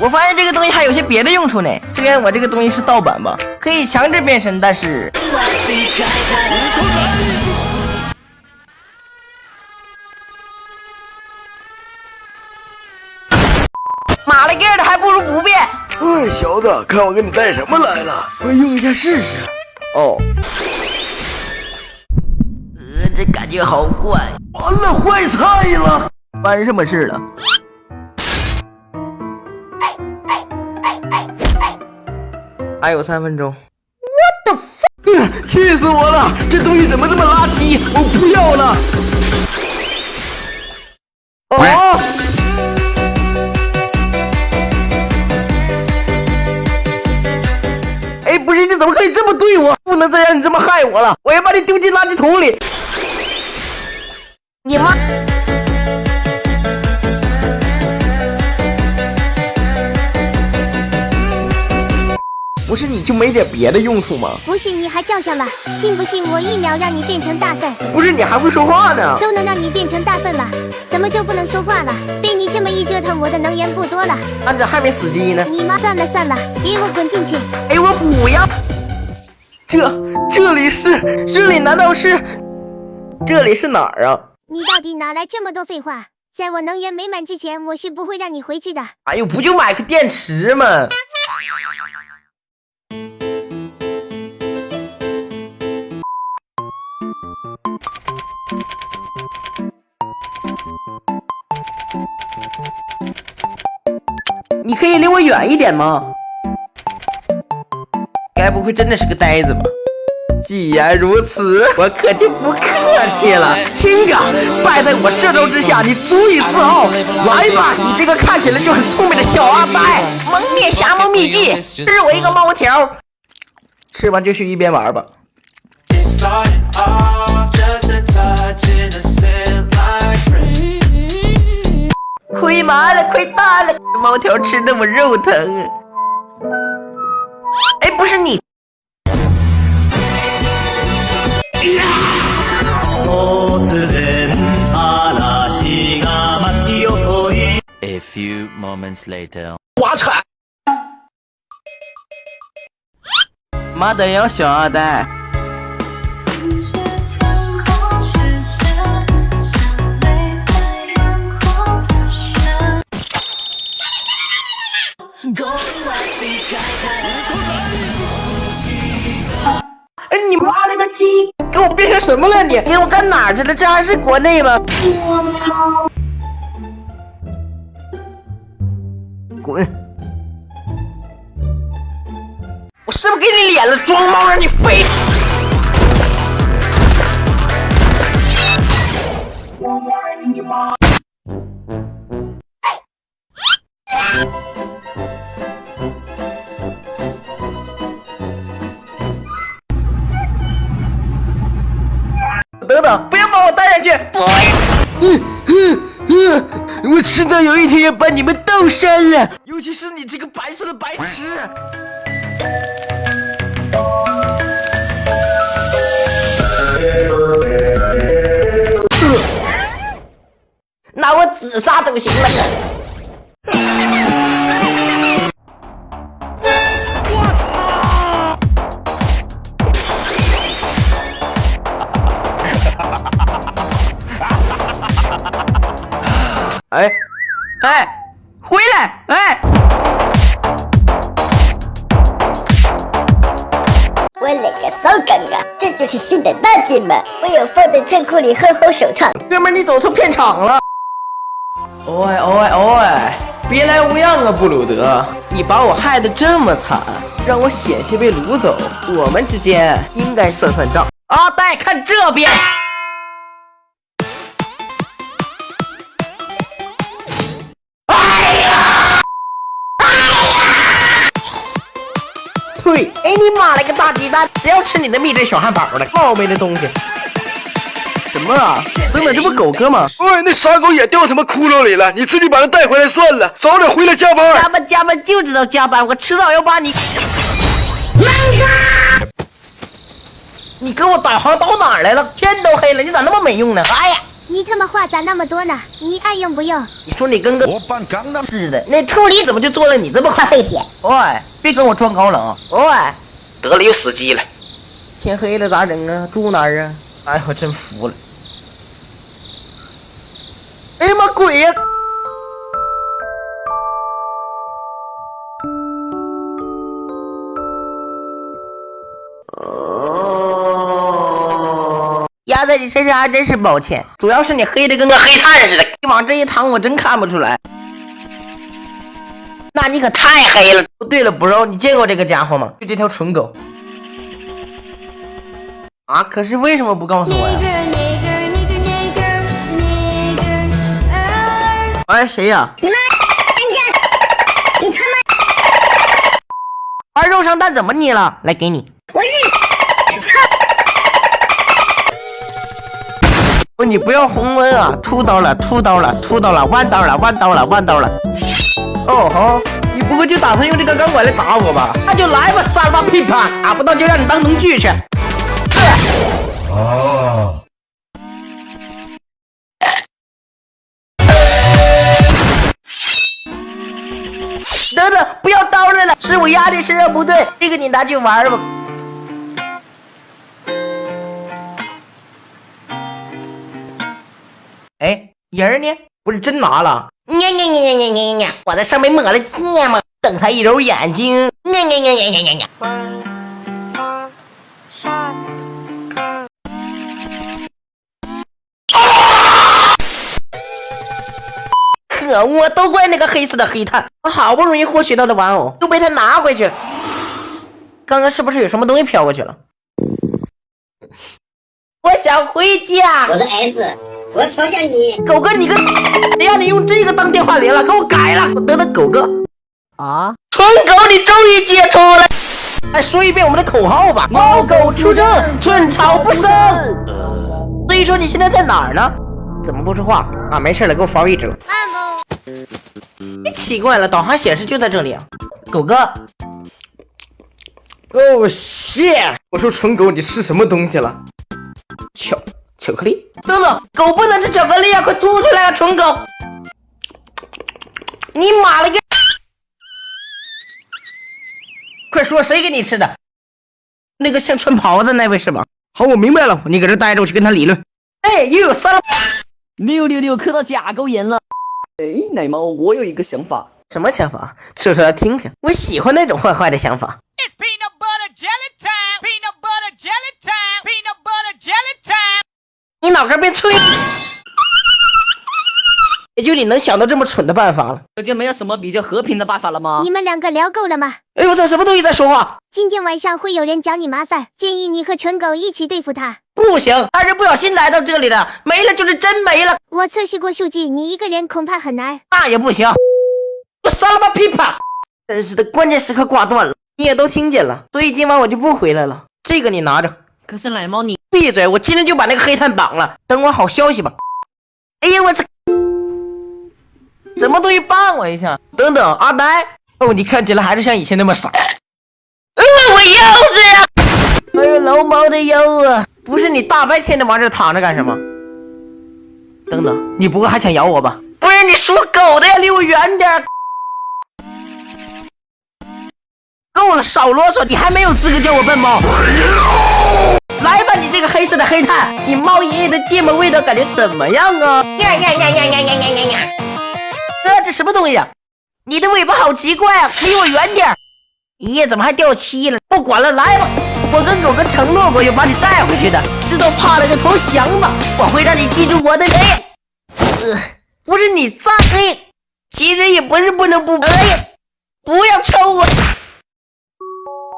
我发现这个东西还有些别的用处呢。虽然我这个东西是盗版吧，可以强制变身，但是妈了个的，还不如不变。小子，看我给你带什么来了，我用一下试试。哦，这感觉好怪。完了，坏菜了！发生什么事了？还有3分钟。What the fuck！ 气死我了！这东西怎么这么垃圾？我不要了！哦！哎，不是，你怎么可以这么对我？不能再让你这么害我了！我要把你丢进垃圾桶里！你妈！不是你就没点别的用处吗？不信你还叫上了，信不信我1秒让你变成大粪？不是你还会说话呢？都能让你变成大粪了，怎么就不能说话了？被你这么一折腾，我的能源不多了。俺这还没死机呢。你妈，算了，给我滚进去！哎，我不要。这里难道是？这里是哪儿啊？你到底哪来这么多废话？在我能源没满之前，我是不会让你回去的。哎呦，不就买个电池吗？你可以离我远一点吗？该不会真的是个呆子吧？既然如此，我可就不客气了。听着，败在我这招之下，你足以自傲。来吧，你这个看起来就很聪明的小阿呆，蒙面侠猫秘技，吃我一个猫条。吃完就去一边玩吧。亏麻了，亏大了，猫条吃那么肉疼。哎，不是你。A few moments later， 滑铲！妈的呀，小阿呆！哎，你妈了个鸡！给我变成什么了你？你给我干哪儿去了？这还是国内吗？我操！滚！我是不是给你脸了？装猫让你飞！你妈！等等，不要把我带下去！不！我迟早有一天要把你们都删了，尤其是你这个白色的白痴！那我自杀都行了。哎，回来！哎，我勒个骚刚啊！这就是新的大金吗？我要放在仓库里好好收藏。哥们儿，你走错片场了。别来无恙啊，布鲁德！你把我害得这么惨，让我险些被掳走，我们之间应该算算账。阿呆，看这边！对，哎你妈了个大鸡蛋！谁要吃你的秘制小汉堡了？冒昧的东西！什么啊？等等，这不狗哥吗？喂，那傻狗也掉他妈窟窿里了，你自己把它带回来算了，早点回来加班。加班就知道加班，我迟早要把你。你给我导航导哪儿来了？天都黑了，你咋那么没用呢？哎呀！你他妈话咋那么多呢？你爱用不用？你说你跟个似的，那处理怎么就做了你这么快？废铁！喂，别跟我装高冷啊！喂，得了，又死机了。天黑了咋整啊？住哪儿啊？哎，我真服了。哎呀妈鬼呀！压在你身上还真是抱歉，主要是你黑的跟个黑炭似的，你往这一躺我真看不出来。那你可太黑了。对了，bro，你见过这个家伙吗？就这条蠢狗。啊，可是为什么不告诉我呀？哎，谁呀？你妈！你他妈！玩肉上蛋怎么你了？来给你。我是不，你不要红温啊！秃刀了，秃刀了，秃刀了，弯刀了，弯刀了，弯刀了。哦吼，你不会就打算用这个钢管来打我吧？那就来吧，萨拉噼啪，打不到就让你当农具去。哦。等等，不要刀了，是我压力身上不对，这个你拿去玩吧。哎，人儿呢？不是真拿了？我在上面抹了芥末，等他一揉眼睛。可恶，都怪那个黑色的黑炭！我好不容易获取到的玩偶，又被他拿回去了。刚刚是不是有什么东西飘过去了？我想回家。我的 S， 我调教你。狗哥，你个，谁让你用这个当电话铃了？给我改了！我得了，狗哥。啊！蠢狗，你终于解脱了！再说一遍我们的口号吧：猫狗出征，寸草不生。所以说你现在在哪儿呢？怎么不说话啊？没事了，给我发位置了。奇怪了，导航显示就在这里啊，狗哥。哦，谢！我说蠢狗，你吃什么东西了？巧克力？等等，狗不能吃巧克力啊！快吐出来啊，蠢狗！你妈了个！快说，谁给你吃的？那个像穿袍子那位是吧？好，我明白了，你搁这待着，我去跟他理论。哎，又有3了。666磕到甲沟炎了。哎，奶猫，我有一个想法。什么想法？说出来听听。我喜欢那种坏坏的想法。It's peanut butter jelly time. Peanut butter jelly time. Peanut butter jelly time. 你脑壳变脆了。也就你能想到这么蠢的办法了。这就没有什么比较和平的办法了吗？你们两个聊够了吗？哎，我操，什么东西在说话？今天晚上会有人找你麻烦，建议你和蠢狗一起对付他。不行，他是不小心来到这里的，没了就是真没了。我测试过数据，你一个人恐怕很难。那也不行，我杀了吧噼啪！真是的，关键时刻挂断了，你也都听见了，所以今晚我就不回来了。这个你拿着。可是奶猫你闭嘴！我今天就把那个黑炭绑了，等我好消息吧。哎呀，我操！什么东西绊我一下？等等，阿呆。哦，你看起来还是像以前那么傻。我腰子呀！哎呀，老毛的腰啊！不是你大白天的往这躺着干什么？等等，你不会还想咬我吧？不是你属狗的呀，离我远点！够了，少啰嗦！你还没有资格叫我笨猫。来吧，你这个黑色的黑炭，你猫爷爷的芥末味道感觉怎么样啊？这什么东西啊？你的尾巴好奇怪啊！离我远点！爷爷怎么还掉漆了？不管了，来吧！我跟狗哥承诺过要把你带回去的，知道怕了就投降吧！我会让你记住我的名。不是你脏，其实也不是不能不。不要抽我！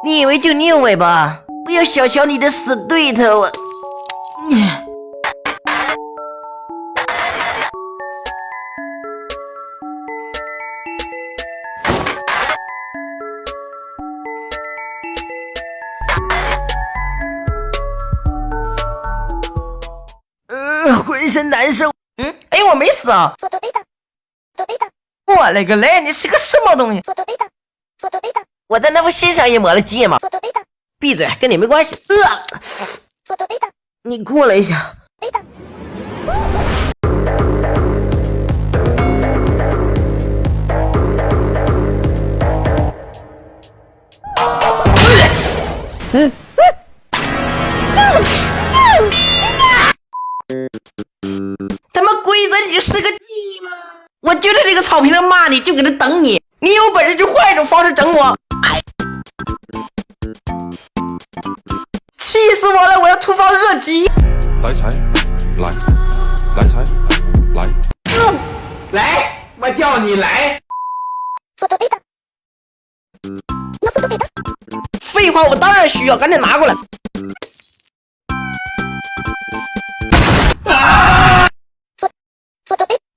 你以为就你有尾巴？不要小瞧你的死对头啊！浑身难受。哎，我没死啊！我勒个嘞，你是个什么东西？我在那副心上也抹了芥末。闭嘴，跟你没关系。你过来一下。他妈规则你就是个鸡吗？我就在这个草坪上骂你，就搁这等你。你有本事就换一种方式整我。气死我了！我要突发恶疾。来财，来财，来。来，我叫你来。废话，我当然需要，赶紧拿过来。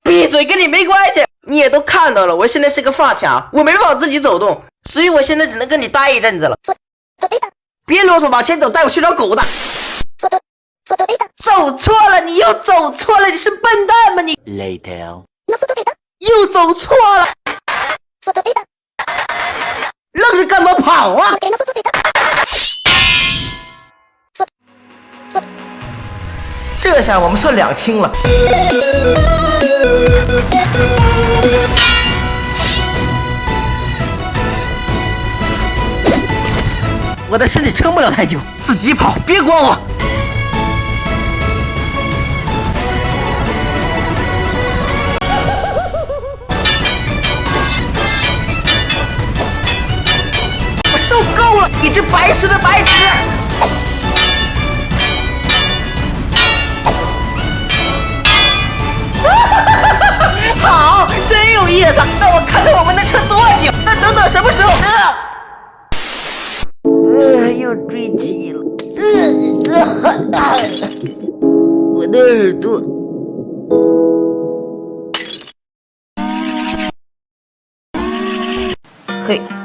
闭嘴，跟你没关系。你也都看到了，我现在是个发卡，我没办法自己走动，所以我现在只能跟你待一阵子了。别啰嗦，往前走，带我去找狗的。走错了，你又走错了，你是笨蛋吗你？ Later. 又走错了，愣着干嘛跑啊？这下我们算两清了。我的身体撑不了太久，自己跑，别管我。我受够了，你这白痴的白痴！好，真有意思，让我看看我们能撑多久。那等等什么时候？又坠气了。我的耳朵。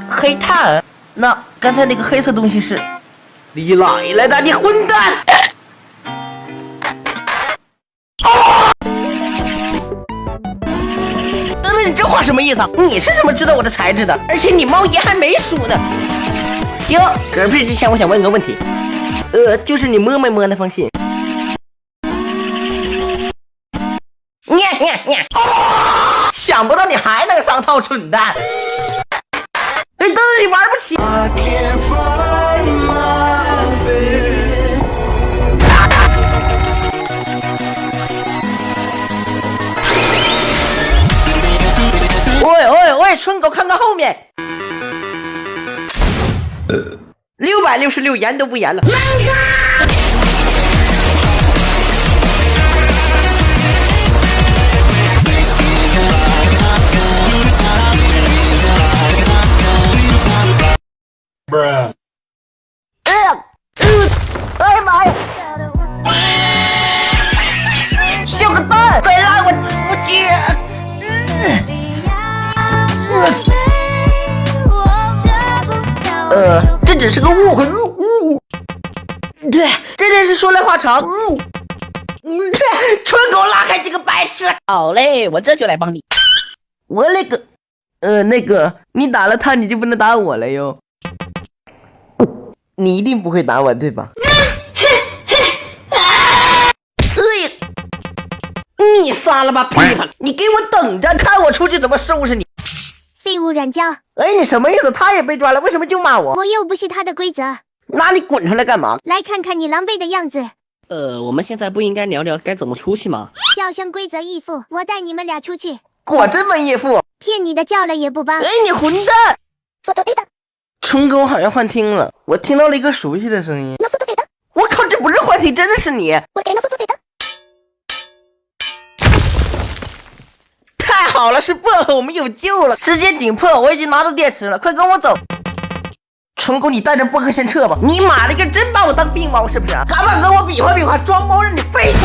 黑炭？那刚才那个黑色东西是？你来了的，你混蛋！等等，你这话什么意思？你是怎么知道我的材质的？而且你猫爷还没数呢。停，嗝屁之前我想问个问题，就是你摸没摸那封信？想不到你还能上套，蠢蛋！等等，你玩不起。喂，春狗，看看后面。666，严都不严了。哎呀妈呀！小个蛋，快拉我出去！这只是个误会。对，这真是说来话长。春狗，拉开这个白痴！好嘞，我这就来帮你。我那个，你打了他，你就不能打我了哟。你一定不会打我，对吧？你撒了吧屁吧！你给我等着，看我出去怎么收拾你！废物软胶！哎，你什么意思？他也被抓了，为什么就骂我？我又不是他的规则。那你滚出来干嘛？来看看你狼狈的样子。我们现在不应该聊聊该怎么出去吗？叫声规则义父，我带你们俩出去。果真文艺妇，骗你的叫了也不帮。哎，你混蛋！春狗好像幻听了，我听到了一个熟悉的声音。我靠，这不是幻听，真的是你！太好了，是薄荷，我们有救了。时间紧迫，我已经拿到电池了，快跟我走。春狗，你带着薄荷先撤吧。你妈了个，真把我当病猫是不是？敢不敢跟我比划比划？装猫让你飞起！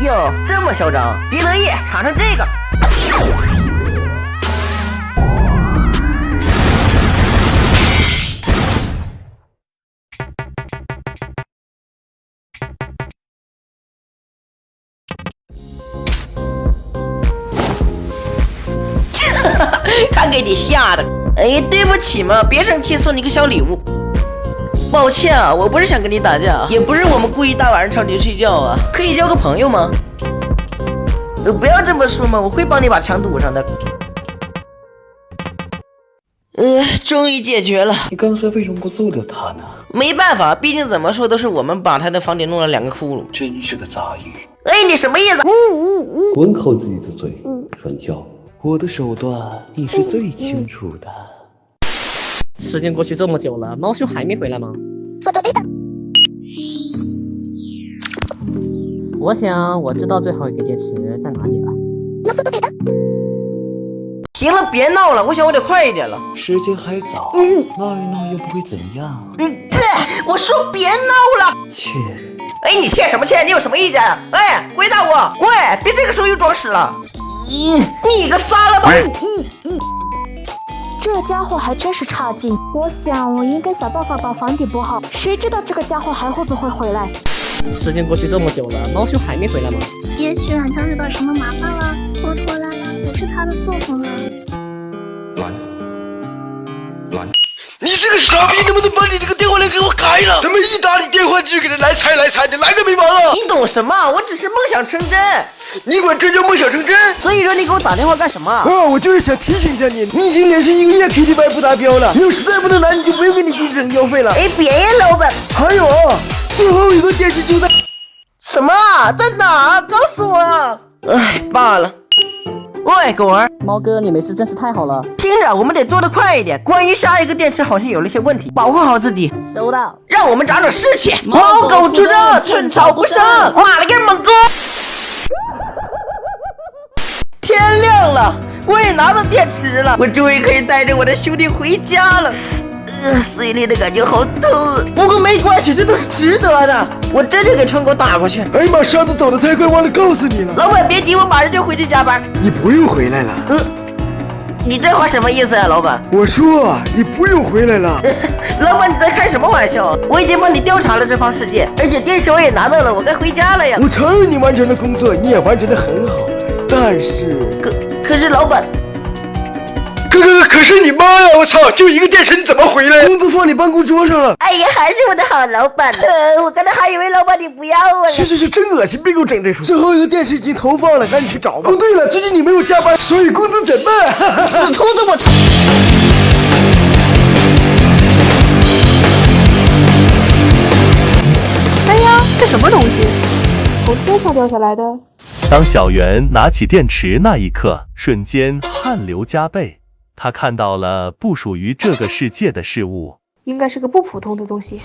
哟，这么嚣张，别得意，尝尝这个。看给你吓的。哎，对不起嘛，别生气，送你个小礼物。抱歉啊，我不是想跟你打架，也不是我们故意大晚上吵你睡觉啊。可以交个朋友吗？不要这么说嘛，我会帮你把墙堵上的。终于解决了。你刚才为什么不揍掉他呢？没办法，毕竟怎么说都是我们把他的房顶弄了2个窟窿。真是个杂鱼！哎，你什么意思？管好自己的嘴，传教。我的手段你是最清楚的。时间过去这么久了，猫兄还没回来吗？我想我知道最后一个电池在哪里了。行了，别闹了，我想我得快一点了。时间还早，闹一闹又不会怎么样。我说别闹了。切！哎，你切什么切？你有什么意见？哎，回答我！喂，别这个时候又装屎了。你个撒了吧！这家伙还真是差劲，我想我应该想办法把房顶补好，谁知道这个家伙还会不会回来？时间过去这么久了，猫兄还没回来吗？也许俺家遇到什么麻烦了，拖拖拉拉不是他的错好了。来，你这个傻逼，能不能把你这个电话铃给我开了？怎么一打你电话就给人来拆来拆的，来个没完了？你懂什么？我只是梦想成真。你管这叫梦想成真？所以说你给我打电话干什么？我就是想提醒一下你，你已经连续1个月 KTV 不达标了，你要实在不能来，你就不用给你弟省消费了。哎，别呀，老板。还有，最后一个电视就在什么？在哪？告诉我啊！哎，罢了。喂，狗儿，猫哥，你没事真是太好了。听着，我们得做得快一点。关于下一个电池好像有了些问题，保护好自己。收到。让我们长长士气。猫狗出征，寸草不生。妈了个猛哥！天亮了，我也拿到电池了，我终于可以带着我的兄弟回家了。碎裂的感觉好痛，不过没关系，这都是值得的。我真的给春狗打过去。哎呀妈，沙子走得太快，忘了告诉你了。老板别急，我马上就回去加班。你不用回来了。你这话什么意思呀，老板？我说你不用回来了。老板你在开什么玩笑？我已经帮你调查了这方世界，而且电池我也拿到了，我该回家了呀。我承认你完成了工作，你也完成得很好，但是可是老板。可是你妈呀！我操，就1个电池你怎么回来？工资放你办公桌上了。哎呀，还是我的好老板呢。我刚才还以为老板你不要我了。去，真恶心，别给我整这出。最后一个电池已经投放了，赶紧去找吧。哦，对了，最近你没有加班，所以工资怎么办？死秃子，我操！哎呀，这什么东西？从天上掉下来的？当小圆拿起电池那一刻，瞬间汗流浃背。他看到了不属于这个世界的事物，应该是个不普通的东西。